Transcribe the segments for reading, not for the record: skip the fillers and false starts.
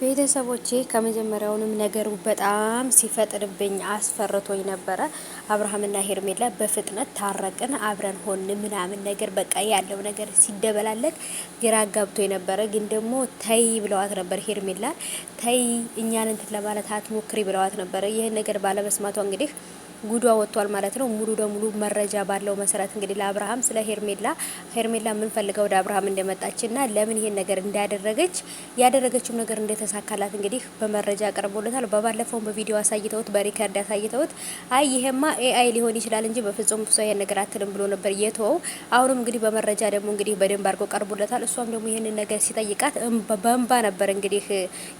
ቤተሰቦቼ ከመጀመሪያውንም ነገሩ በጣም ሲፈጥንብኝ አስፈርቶኝ ነበረ። አብርሃምና ሄርሜላ በፍጥነት ታረቅን፣ አብረን ሆን ምናምን ነገር በቃ ያለው ነገር ሲደበላለቅ ግራ አጋብቶኝ ነበረ። ግን ደግሞ ተይ ብለዋት ነበር ሄርሜላ ተይ እኛን እንትን ለማለት አትሞክሪ ብለዋት ነበረ። ይህን ነገር ባለመስማቷ እንግዲህ ጉዷ ወጥቷል ማለት ነው። ሙሉ ለሙሉ መረጃ ባለው መሰረት እንግዲህ ለአብርሃም ስለ ሄርሜላ ምን ፈልገው ወደ አብርሃም እንደመጣችና ለምን ይሄን ነገር እንዳደረገች ያደረገችው ነገር እንደተሳካላት እንግዲህ በመረጃ ቀርቦለታል። በባለፈው በቪዲዮ አሳይተውት በሪከርድ አሳይተውት አይ ይሄማ ኤአይ ሊሆን ይችላል እንጂ በፍጹም እሷ ይሄን ነገር አትልም ብሎ ነበር የተወው። አሁንም እንግዲህ በመረጃ ደግሞ እንግዲህ በደንብ አድርጎ ቀርቦለታል። እሷም ደግሞ ይሄንን ነገር ሲጠይቃት በእንባ ነበር እንግዲህ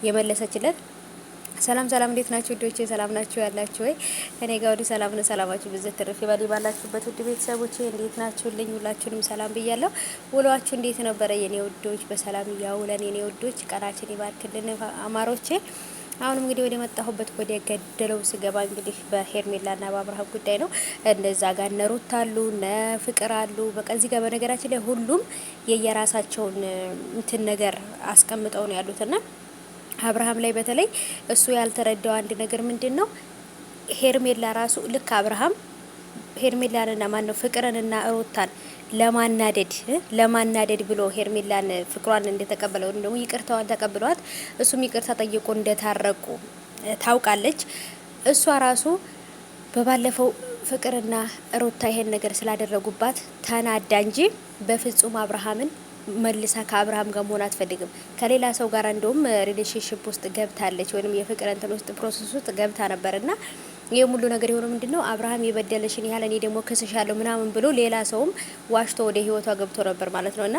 የመለሰችለት። ሰላም ሰላም፣ እንዴት ናችሁ ውዶቼ? ሰላም ናችሁ ያላችሁ ወይ? እኔ ጋር ወዲህ ሰላም ነው። ሰላማችሁ ብዝት ትርፍ ይበል ባላችሁበት ውድ ቤተሰቦቼ እንዴት ናችሁልኝ? ሁላችሁንም ሰላም ብያለሁ። ውሏችሁ እንዴት ነበረ የኔ ውዶች? በሰላም ያውለን የኔ ውዶች፣ ቀናችን ይባርክልን አማሮቼ። አሁንም እንግዲህ ወደ መጣሁበት ወደ ገደለው ስገባ እንግዲህ በሄርሜላና በአብርሃም ጉዳይ ነው። እንደዛ ጋር እነ ሩት አሉ እነ ፍቅር አሉ። በቃ እዚህ ጋር በነገራችን ላይ ሁሉም የየራሳቸውን እንትን ነገር አስቀምጠው ነው ያሉትና አብርሃም ላይ በተለይ እሱ ያልተረዳው አንድ ነገር ምንድነው? ሄርሜላ ራሱ ልክ አብርሃም ሄርሜላንና ማን ነው ፍቅርንና ሩታን ለማናደድ ብሎ ሄርሜላን ፍቅሯን እንደተቀበለው ደግሞ ይቅርታዋን ተቀብሏት እሱም ይቅርታ ጠይቆ እንደታረቁ ታውቃለች። እሷ ራሱ በባለፈው ፍቅርና ሩታ ይሄን ነገር ስላደረጉባት ተናዳ እንጂ በፍጹም አብርሃምን መልሳ ከአብርሃም ጋር መሆን አትፈልግም። ከሌላ ሰው ጋር እንደውም ሪሌሽንሽፕ ውስጥ ገብታለች ወይንም የፍቅር እንትን ውስጥ ፕሮሰስ ውስጥ ገብታ ነበርና ይሄ ሁሉ ነገር የሆነው ምንድነው? አብርሃም የበደለሽን ያህል እኔ ደግሞ ክስሻለሁ ምናምን ብሎ ሌላ ሰውም ዋሽቶ ወደ ህይወቷ ገብቶ ነበር ማለት ነውና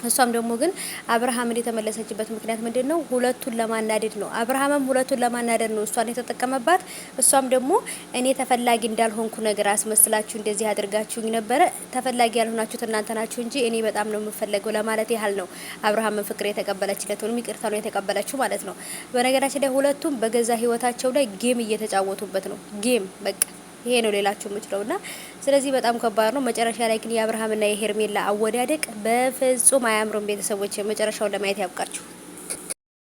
እሷም ደግሞ ግን አብርሃምን የተመለሰችበት ምክንያት ምንድነው? ሁለቱን ለማናደድ ነው። አብርሃምም ሁለቱን ለማናደድ ነው እሷን የተጠቀመባት። እሷም ደግሞ እኔ ተፈላጊ እንዳልሆንኩ ነገር አስመስላችሁ እንደዚህ አድርጋችሁኝ ነበረ። ተፈላጊ ያልሆናችሁት እናንተ ናችሁ እንጂ እኔ በጣም ነው የምፈልገው ለማለት ያህል ነው አብርሃምን ፍቅር የተቀበለችለት ወይም ይቅርታ ነው የተቀበለችው ማለት ነው። በነገራችን ላይ ሁለቱም በገዛ ህይወታቸው ላይ ጌም እየተጫወቱበት ነው። ጌም በቃ ይሄ ነው ሌላችሁ የምችለውና ስለዚህ በጣም ከባድ ነው። መጨረሻ ላይ ግን የአብርሃምና የሄርሜላ አወዳደቅ በፍጹም አያምሩም። ቤተሰቦች መጨረሻውን ለማየት ያብቃችሁ።